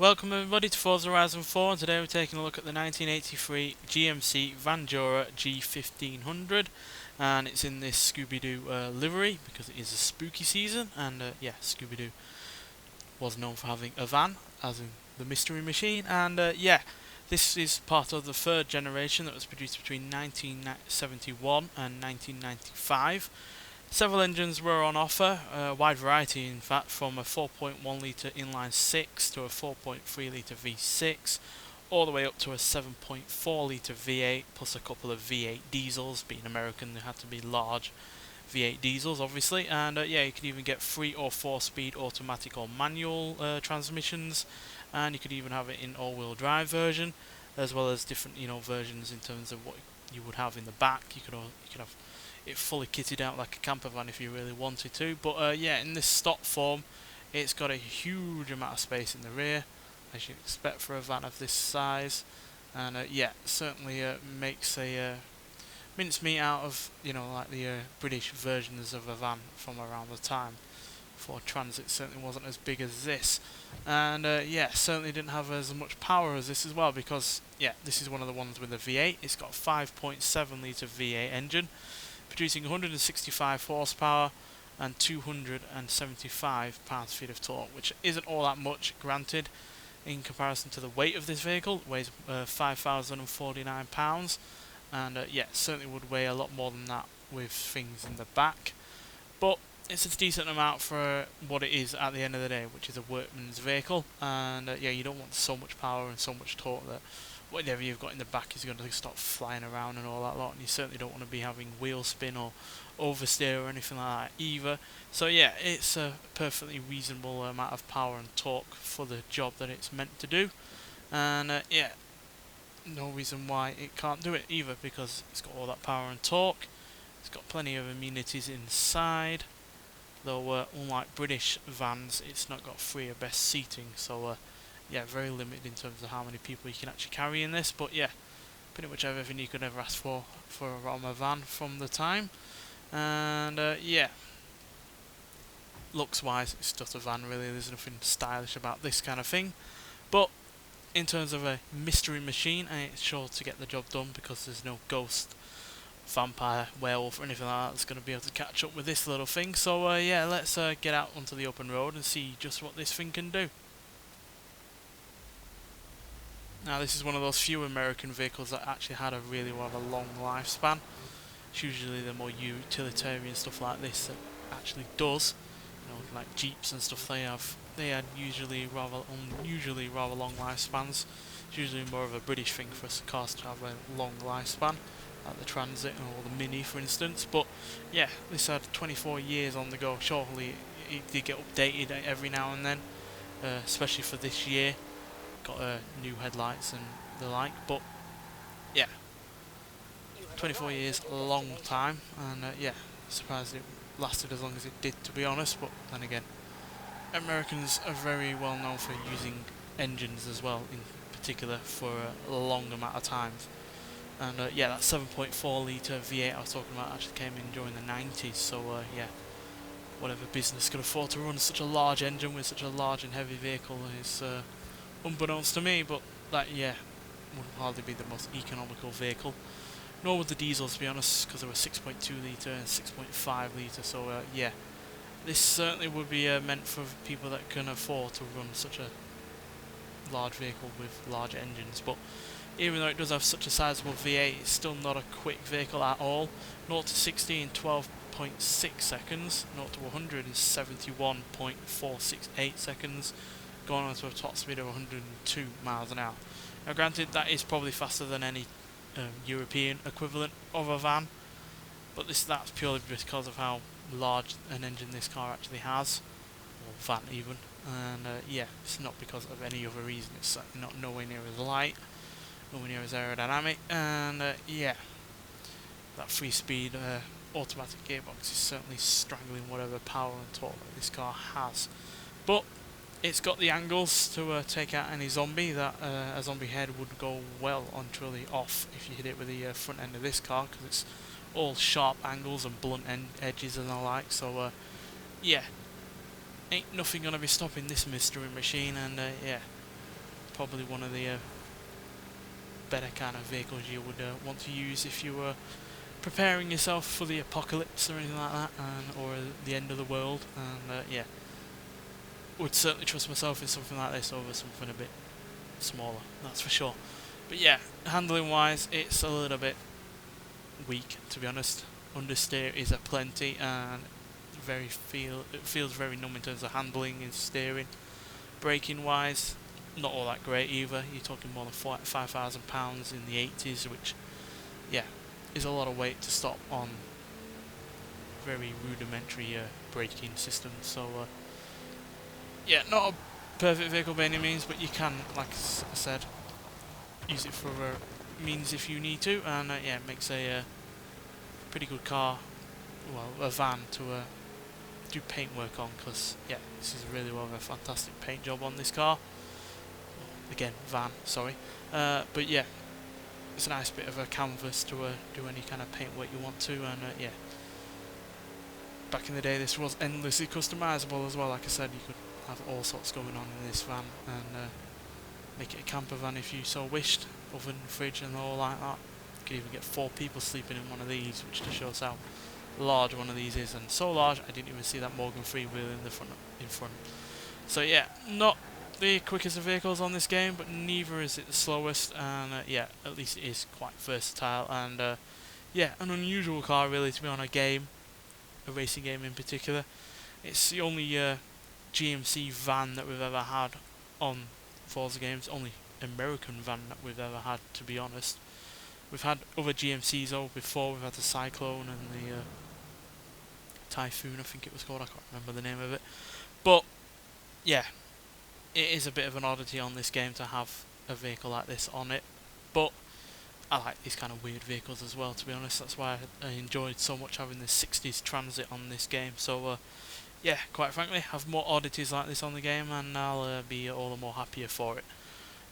Welcome everybody to Forza Horizon 4, and today we're taking a look at the 1983 GMC Vandura G-1500, and it's in this Scooby-Doo livery because it is a spooky season, and yeah, Scooby-Doo was known for having a van, as in the Mystery Machine, and yeah, this is part of the third generation that was produced between 1971 and 1995. Several engines were on offer, a wide variety in fact, from a 4.1 litre inline 6 to a 4.3 litre V6, all the way up to a 7.4 litre V8 plus a couple of V8 diesels. Being American, they had to be large V8 diesels obviously, and yeah, you could even get 3 or 4 speed automatic or manual transmissions, and you could even have it in all-wheel drive version, as well as different versions in terms of what you would have in the back. You could have it fully kitted out like a camper van if you really wanted to, but yeah, in this stock form it's got a huge amount of space in the rear, as you'd expect for a van of this size, and yeah, certainly makes a mincemeat out of like the British versions of a van from around the time. Ford Transit certainly wasn't as big as this, and yeah, certainly didn't have as much power as this as well, because yeah, this is one of the ones with a V8. It's got a 5.7 litre V8 engine producing 165 horsepower and 275 pounds-feet of torque, which isn't all that much, granted, in comparison to the weight of this vehicle. It weighs 5,049 pounds, and yeah, certainly would weigh a lot more than that with things in the back, but it's a decent amount for what it is at the end of the day, which is a workman's vehicle, and yeah, you don't want so much power and so much torque that whatever you've got in the back is going to stop flying around and all that lot, and you certainly don't want to be having wheel spin or oversteer or anything like that either. So yeah, it's a perfectly reasonable amount of power and torque for the job that it's meant to do, and yeah, no reason why it can't do it either, because it's got all that power and torque. It's got plenty of amenities inside, though unlike British vans, it's not got free or best seating, so yeah, very limited in terms of how many people you can actually carry in this. But yeah, pretty much everything you could ever ask for a van from the time. And yeah, looks wise, it's just a van really. There's nothing stylish about this kind of thing, but in terms of a mystery machine, it's sure to get the job done, because there's no ghost, vampire, werewolf or anything like that that's going to be able to catch up with this little thing. So yeah, let's get out onto the open road and see just what this thing can do. Now, this is one of those few American vehicles that actually had a really rather long lifespan. It's usually the more utilitarian stuff like this that actually does. Like Jeeps and stuff, they had usually rather long lifespans. It's usually more of a British thing for us cars to have a long lifespan, like the Transit or the Mini for instance. But yeah, this had 24 years on the go. Surely it did get updated every now and then, especially for this year. Got new headlights and the like, but yeah, 24 years, a long time, and yeah, surprised it lasted as long as it did, to be honest. But then again, Americans are very well known for using engines as well, in particular for a long amount of time. And yeah, that 7.4 litre V8 I was talking about actually came in during the 90s, so yeah, whatever business could afford to run such a large engine with such a large and heavy vehicle is unbeknownst to me. But that, yeah, would hardly be the most economical vehicle, nor would the diesels, to be honest, because they were 6.2 litre and 6.5 litre. So yeah, this certainly would be meant for people that can afford to run such a large vehicle with large engines. But even though it does have such a sizable V8, it's still not a quick vehicle at all. 0 to 60 in 12.6 seconds, 0 to 100 in 71.468 seconds, going on to a top speed of 102 miles an hour. Now granted, that is probably faster than any European equivalent of a van, but that's purely because of how large an engine this car actually has, or van even, and yeah, it's not because of any other reason. It's certainly not nowhere near as light, nowhere near as aerodynamic, and yeah, that 3-speed automatic gearbox is certainly strangling whatever power and torque that this car has. But it's got the angles to take out any zombie. That a zombie head would go well on truly off if you hit it with the front end of this car, because it's all sharp angles and blunt edges and the like. So yeah, ain't nothing gonna be stopping this mystery machine, and yeah, probably one of the better kind of vehicles you would want to use if you were preparing yourself for the apocalypse or anything like that, or the end of the world. And yeah, would certainly trust myself in something like this over something a bit smaller, that's for sure. But yeah, handling wise, it's a little bit weak, to be honest. Understeer is aplenty, and it feels very numb in terms of handling and steering. Braking wise, not all that great either. You're talking more than £5,000 in the 80s, which, yeah, is a lot of weight to stop on very rudimentary braking systems. So, yeah, not a perfect vehicle by any means, but you can, like I said, use it for means if you need to, and yeah, it makes a pretty good car, well, a van to do paint work on, because yeah, this is really well a fantastic paint job on this car. Again, van, sorry, but yeah, it's a nice bit of a canvas to do any kind of paint work you want to, and yeah, back in the day this was endlessly customizable as well. Like I said, you could have all sorts going on in this van, and make it a camper van if you so wished, oven, fridge and all like that. You could even get 4 people sleeping in one of these, which just shows how large one of these is, and so large I didn't even see that Morgan freewheel in front. So yeah, not the quickest of vehicles on this game, but neither is it the slowest, and yeah, at least it is quite versatile, and yeah, an unusual car really to be on a racing game in particular. It's the only GMC van that we've ever had on Forza games, only American van that we've ever had, to be honest. We've had other GMCs over before. We've had the Cyclone and the Typhoon, I think it was called. I can't remember the name of it. But yeah, it is a bit of an oddity on this game to have a vehicle like this on it. But I like these kind of weird vehicles as well, to be honest. That's why I enjoyed so much having the 60s Transit on this game. So yeah, quite frankly, have more oddities like this on the game, and I'll be all the more happier for it.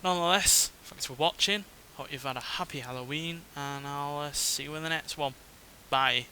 Nonetheless, thanks for watching. Hope you've had a happy Halloween, and I'll see you in the next one. Bye.